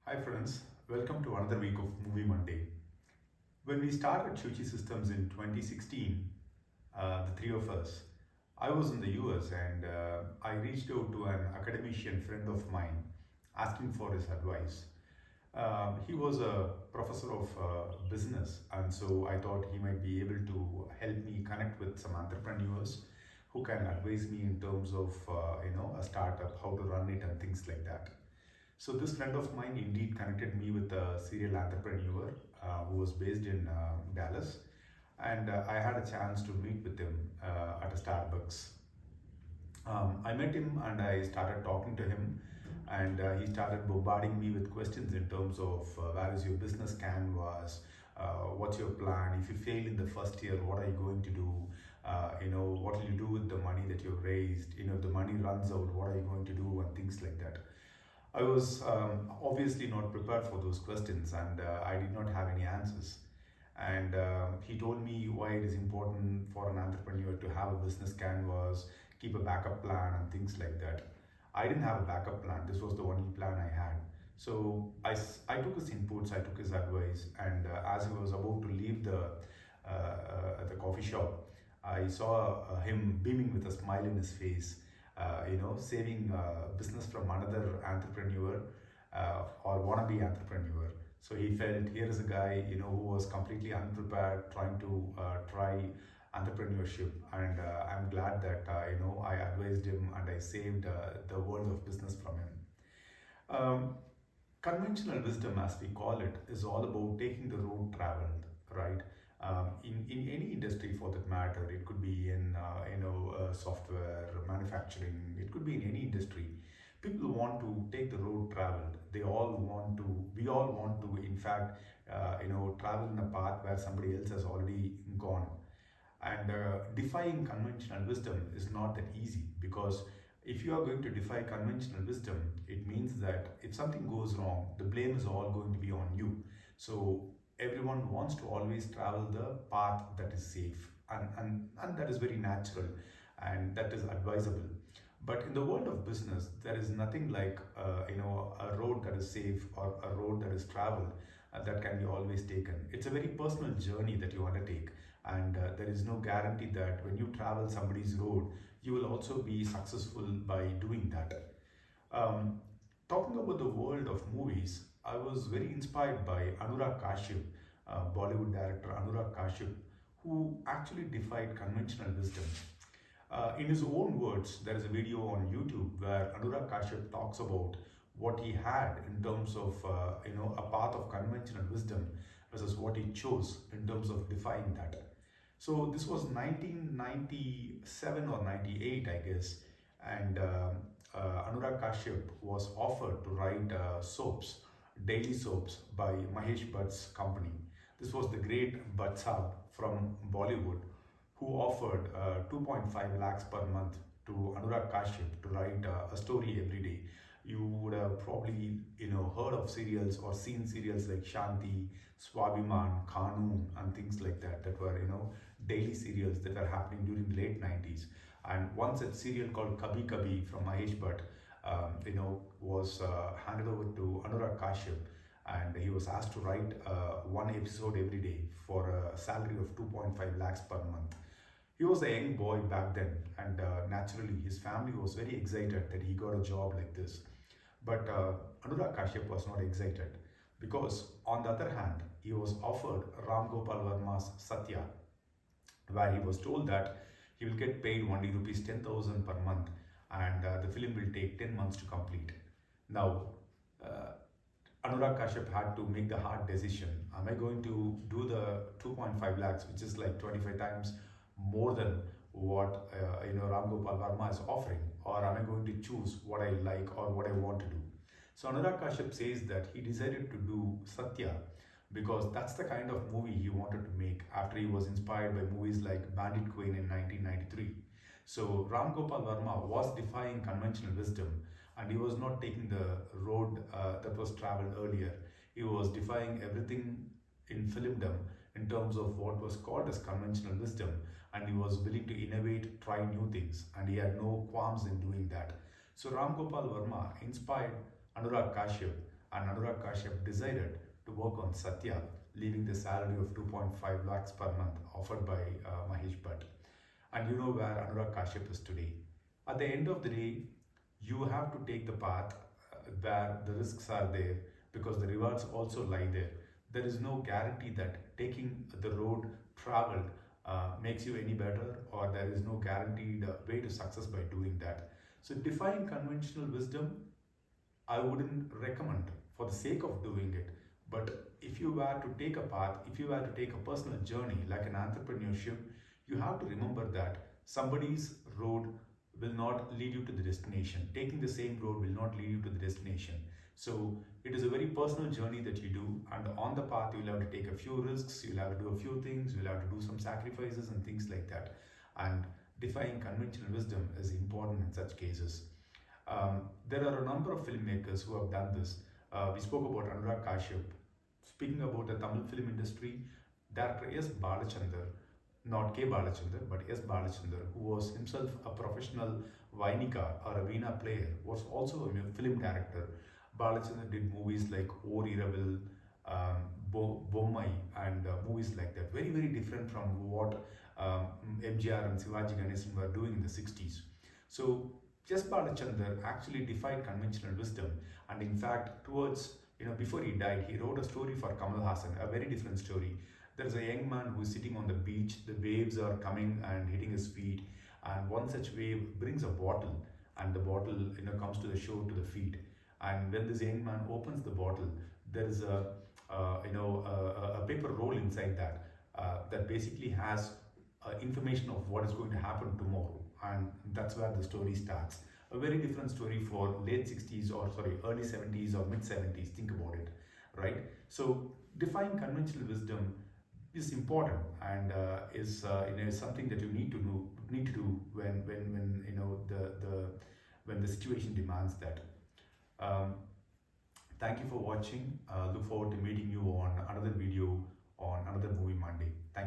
Hi friends, welcome to another week of Movie Monday. When we started Shuchi Systems in 2016, the three of us, I was in the US and I reached out to an academician friend of mine asking for his advice. He was a professor of business, and so I thought he might be able to help me connect with some entrepreneurs who can advise me in terms of a startup, how to run it, and things like that. So this friend of mine indeed connected me with a serial entrepreneur who was based in Dallas, and I had a chance to meet with him at a Starbucks. I met him and I started talking to him, and he started bombarding me with questions in terms of where is your business canvas, what's your plan, if you fail in the first year, what are you going to do, what will you do with the money that you've raised, if the money runs out, what are you going to do, and things like that. I was obviously not prepared for those questions, and I did not have any answers. And he told me why it is important for an entrepreneur to have a business canvas, keep a backup plan, and things like that. I didn't have a backup plan, this was the only plan I had. So I took his inputs, I took his advice, and as he was about to leave the coffee shop, I saw him beaming with a smile in his face, saving business from another entrepreneur or wannabe entrepreneur. So he felt here is a guy, who was completely unprepared, trying to try entrepreneurship, and I'm glad that I advised him and I saved the world of business from him. Um, Conventional wisdom, as we call it, is all about taking the road traveled, right? In any industry for that matter, it could be in software, manufacturing, it could be in any industry. People want to take the road traveled. We all want to, in fact, travel in a path where somebody else has already gone. And defying conventional wisdom is not that easy, because if you are going to defy conventional wisdom, it means that if something goes wrong, the blame is all going to be on you. So everyone wants to always travel the path that is safe, and that is very natural and that is advisable. But in the world of business, there is nothing like a road that is safe or a road that is traveled that can be always taken. It's a very personal journey that you undertake, and there is no guarantee that when you travel somebody's road, you will also be successful by doing that. Um, Talking about the world of movies, I was very inspired by Anurag Kashyap, Bollywood director Anurag Kashyap, who actually defied conventional wisdom. In his own words, there is a video on YouTube where Anurag Kashyap talks about what he had in terms of a path of conventional wisdom versus what he chose in terms of defying that. So this was 1997 or 98, I guess, and Anurag Kashyap was offered to write soaps, daily soaps by Mahesh Bhatt's company. This was the great Bhatt Saab from Bollywood, who offered 2.5 lakhs per month to Anurag Kashyap to write a story every day. You would have probably heard of serials or seen serials like Shanti, Swabhiman, Kanun, and things like that, that were daily serials that were happening during the late 90s. And one such serial called Kabhi Kabhi from Mahesh Bhatt, was handed over to Anurag Kashyap, and he was asked to write one episode every day for a salary of 2.5 lakhs per month. He was a young boy back then, and naturally his family was very excited that he got a job like this. But Anurag Kashyap was not excited, because, on the other hand, he was offered Ram Gopal Verma's Satya, where he was told that he will get paid only rupees 10,000 per month, and the film will take 10 months to complete. Now, uh, Anurag Kashyap had to make the hard decision. Am I going to do the 2.5 lakhs, which is like 25 times more than what Ram Gopal Verma is offering, or am I going to choose what I like or what I want to do? So Anurag Kashyap says that he decided to do Satya because that's the kind of movie he wanted to make after he was inspired by movies like Bandit Queen in 1993. So Ram Gopal Verma was defying conventional wisdom, and he was not taking the road that was traveled earlier. He was defying everything in filmdom in terms of what was called as conventional wisdom, and he was willing to innovate, try new things, and he had no qualms in doing that. So Ram Gopal Verma inspired Anurag Kashyap, and Anurag Kashyap decided to work on Satya, leaving the salary of 2.5 lakhs per month offered by Mahesh Bhatt. And you know where Anurag Kashyap is today. At the end of the day, you have to take the path where the risks are there, because the rewards also lie there. There is no guarantee that taking the road traveled makes you any better, or there is no guaranteed way to success by doing that. So, defying conventional wisdom, I wouldn't recommend for the sake of doing it. But if you were to take a path, if you were to take a personal journey like an entrepreneurship, you have to remember that somebody's road will not lead you to the destination. Taking the same road will not lead you to the destination. So it is a very personal journey that you do, and on the path you'll have to take a few risks, you'll have to do a few things, you'll have to do some sacrifices and things like that. And defying conventional wisdom is important in such cases. There are a number of filmmakers who have done this. We spoke about Anurag Kashyap. Speaking about the Tamil film industry, director S. Balachandar, not K. Balachandar, but S. Balachandar, who was himself a professional Vainika or a Veena player, was also a film director. Balachandar did movies like O Iravil, Bommai, and movies like that. Very, very different from what MGR and Sivaji Ganesan were doing in the 60s. So, just Balachandar actually defied conventional wisdom, and in fact, before he died, he wrote a story for Kamal Hassan, a very different story. There is a young man who is sitting on the beach, the waves are coming and hitting his feet, and one such wave brings a bottle, and the bottle comes to the shore to the feet. And when this young man opens the bottle, there is a paper roll inside that basically has information of what is going to happen tomorrow, and that's where the story starts. A very different story for late 60s, or sorry, early 70s or mid 70s. Think about it, right? So defying conventional wisdom is important, and is something that you need to do when the situation demands that. Thank you for watching. Look forward to meeting you on another video on another movie Monday. Thank you.